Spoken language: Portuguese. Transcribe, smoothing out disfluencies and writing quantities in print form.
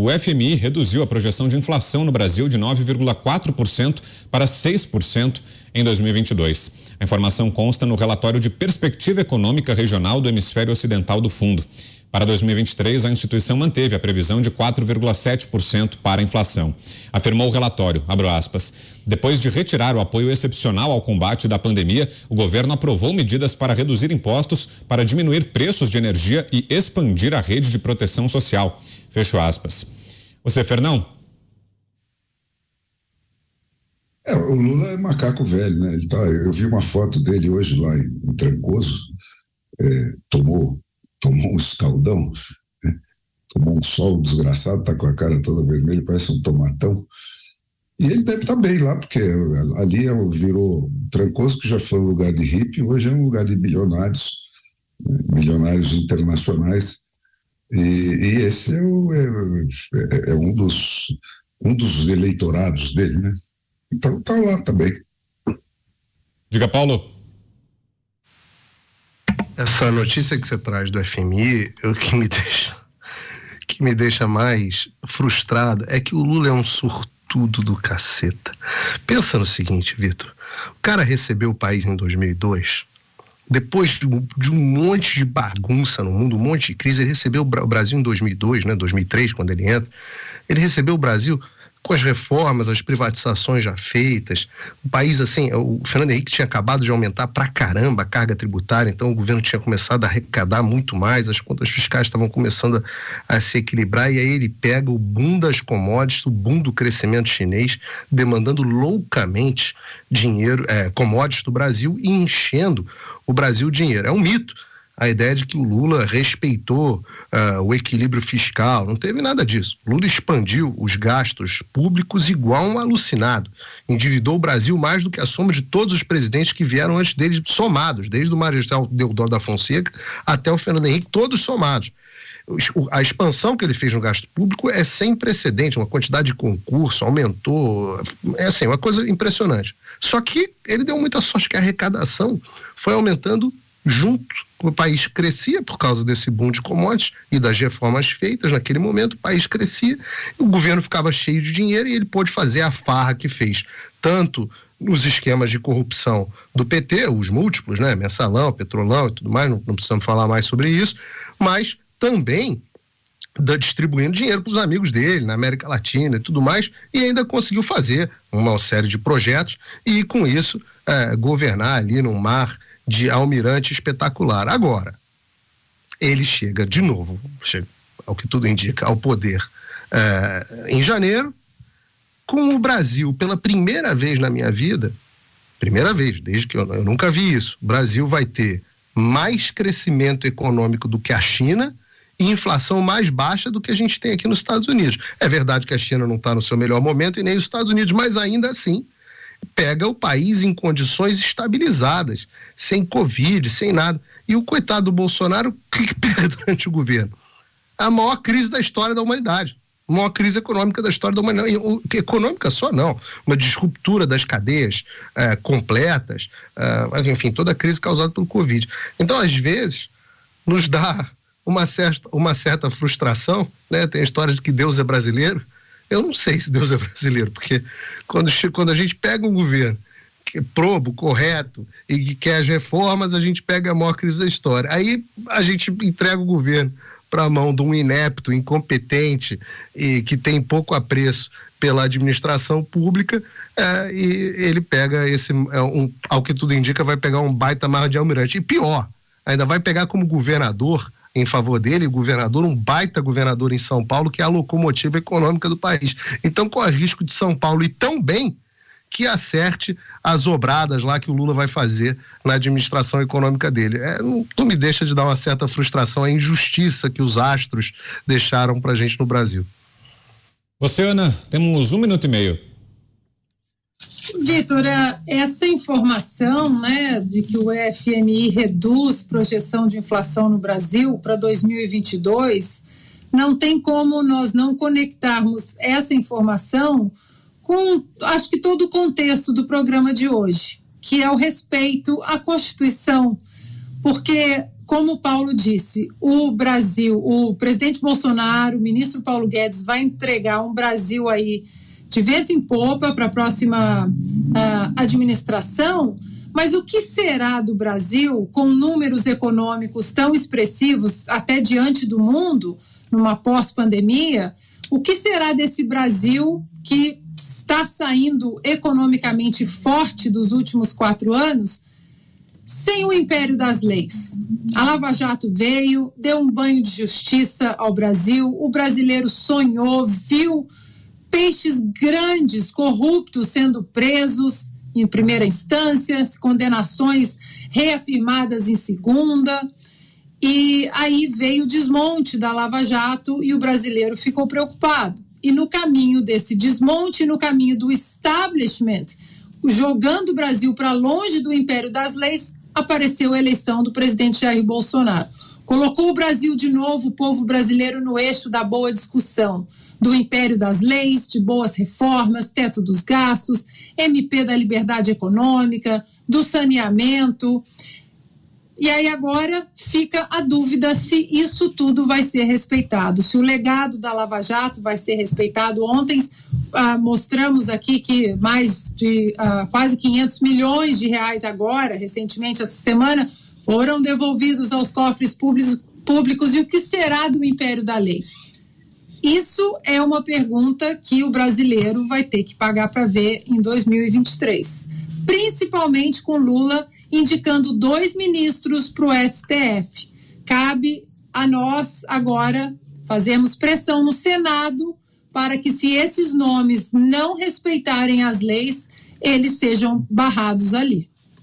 O FMI reduziu a projeção de inflação no Brasil de 9,4% para 6% em 2022. A informação consta no relatório de Perspectiva Econômica Regional do Hemisfério Ocidental do Fundo. Para 2023, a instituição manteve a previsão de 4,7% para a inflação. Afirmou o relatório, abro aspas, depois de retirar o apoio excepcional ao combate da pandemia, o governo aprovou medidas para reduzir impostos, para diminuir preços de energia e expandir a rede de proteção social. Fecho aspas. Você, Fernão? O Lula é macaco velho, né? Eu vi uma foto dele hoje lá em Trancoso, tomou um escaldão, né? Tomou um sol desgraçado, tá com a cara toda vermelha, parece um tomatão. E ele deve estar bem lá, porque ali virou Trancoso, que já foi um lugar de hippie, hoje é um lugar de bilionários, né? Milionários internacionais. E esse é um dos eleitorados dele, né? Então tá lá também. Diga, Paulo. Essa notícia que você traz do FMI, o que me deixa mais frustrado é que o Lula é um sortudo do caceta. Pensa no seguinte, Vitor, o cara recebeu o país em 2002, depois de um monte de bagunça no mundo, um monte de crise, ele recebeu o Brasil em 2002, né, 2003, quando ele entra, ele recebeu o Brasil com as reformas, as privatizações já feitas, o país assim, o Fernando Henrique tinha acabado de aumentar pra caramba a carga tributária, então o governo tinha começado a arrecadar muito mais, as contas fiscais estavam começando a se equilibrar, e aí ele pega o boom das commodities, o boom do crescimento chinês, demandando loucamente dinheiro, commodities do Brasil e enchendo o Brasil de dinheiro. É um mito a ideia de que o Lula respeitou o equilíbrio fiscal, não teve nada disso. O Lula expandiu os gastos públicos igual um alucinado, endividou o Brasil mais do que a soma de todos os presidentes que vieram antes dele, somados, desde o Marechal Deodoro da Fonseca até o Fernando Henrique, todos somados. A expansão que ele fez no gasto público é sem precedente, uma quantidade de concurso aumentou, é assim, uma coisa impressionante. Só que ele deu muita sorte que a arrecadação foi aumentando junto. O país crescia por causa desse boom de commodities e das reformas feitas naquele momento, o país crescia, o governo ficava cheio de dinheiro e ele pôde fazer a farra que fez, tanto nos esquemas de corrupção do PT, os múltiplos, né, Mensalão, Petrolão e tudo mais, não precisamos falar mais sobre isso, mas também distribuindo dinheiro para os amigos dele na América Latina e tudo mais, e ainda conseguiu fazer uma série de projetos e com isso governar ali num mar de almirante espetacular. Agora, ele chega de novo, ao que tudo indica, ao poder em janeiro, com o Brasil, pela primeira vez na minha vida, primeira vez, desde que eu nunca vi isso, o Brasil vai ter mais crescimento econômico do que a China e inflação mais baixa do que a gente tem aqui nos Estados Unidos. É verdade que a China não está no seu melhor momento e nem os Estados Unidos, mas ainda assim pega o país em condições estabilizadas, sem Covid, sem nada. E o coitado do Bolsonaro, o que pega durante o governo? A maior crise da história da humanidade. A maior crise econômica da história da humanidade. Econômica só não, uma disruptura das cadeias completas, enfim, toda a crise causada pelo Covid. Então, às vezes, nos dá uma certa frustração, né? Tem a história de que Deus é brasileiro. Eu não sei se Deus é brasileiro, porque quando a gente pega um governo que é probo, correto, e que quer as reformas, a gente pega a maior crise da história. Aí a gente entrega o governo para a mão de um inepto, incompetente e que tem pouco apreço pela administração pública, e ele pega ao que tudo indica, vai pegar um baita marra de almirante. E pior, ainda vai pegar como governador em favor dele, o governador, um baita governador em São Paulo, que é a locomotiva econômica do país. Então, corre risco de São Paulo ir tão bem que acerte as obradas lá que o Lula vai fazer na administração econômica dele. Não me deixa de dar uma certa frustração, a injustiça que os astros deixaram pra gente no Brasil. Você, Ana, temos 1 minuto e meio. Vitor, essa informação, né, de que o FMI reduz projeção de inflação no Brasil para 2022, não tem como nós não conectarmos essa informação com, acho que todo o contexto do programa de hoje, que é o respeito à Constituição, porque como o Paulo disse, o Brasil, o presidente Bolsonaro, o ministro Paulo Guedes vai entregar um Brasil aí de vento em popa para a próxima administração, mas o que será do Brasil com números econômicos tão expressivos até diante do mundo, numa pós-pandemia? O que será desse Brasil que está saindo economicamente forte dos últimos 4 anos sem o império das leis? A Lava Jato veio, deu um banho de justiça ao Brasil, o brasileiro sonhou, viu peixes grandes, corruptos sendo presos em primeira instância, condenações reafirmadas em segunda, e aí veio o desmonte da Lava Jato e o brasileiro ficou preocupado. E no caminho desse desmonte, no caminho do establishment, jogando o Brasil para longe do império das leis, apareceu a eleição do presidente Jair Bolsonaro. Colocou o Brasil de novo, o povo brasileiro, no eixo da boa discussão, do império das leis, de boas reformas, teto dos gastos, MP da liberdade econômica, do saneamento. E aí agora fica a dúvida se isso tudo vai ser respeitado, se o legado da Lava Jato vai ser respeitado. Ontem mostramos aqui que mais de quase 500 milhões de reais agora, recentemente, essa semana, foram devolvidos aos cofres públicos. E o que será do império da lei? Isso é uma pergunta que o brasileiro vai ter que pagar para ver em 2023, principalmente com Lula indicando 2 ministros para o STF. Cabe a nós agora fazermos pressão no Senado para que, se esses nomes não respeitarem as leis, eles sejam barrados ali.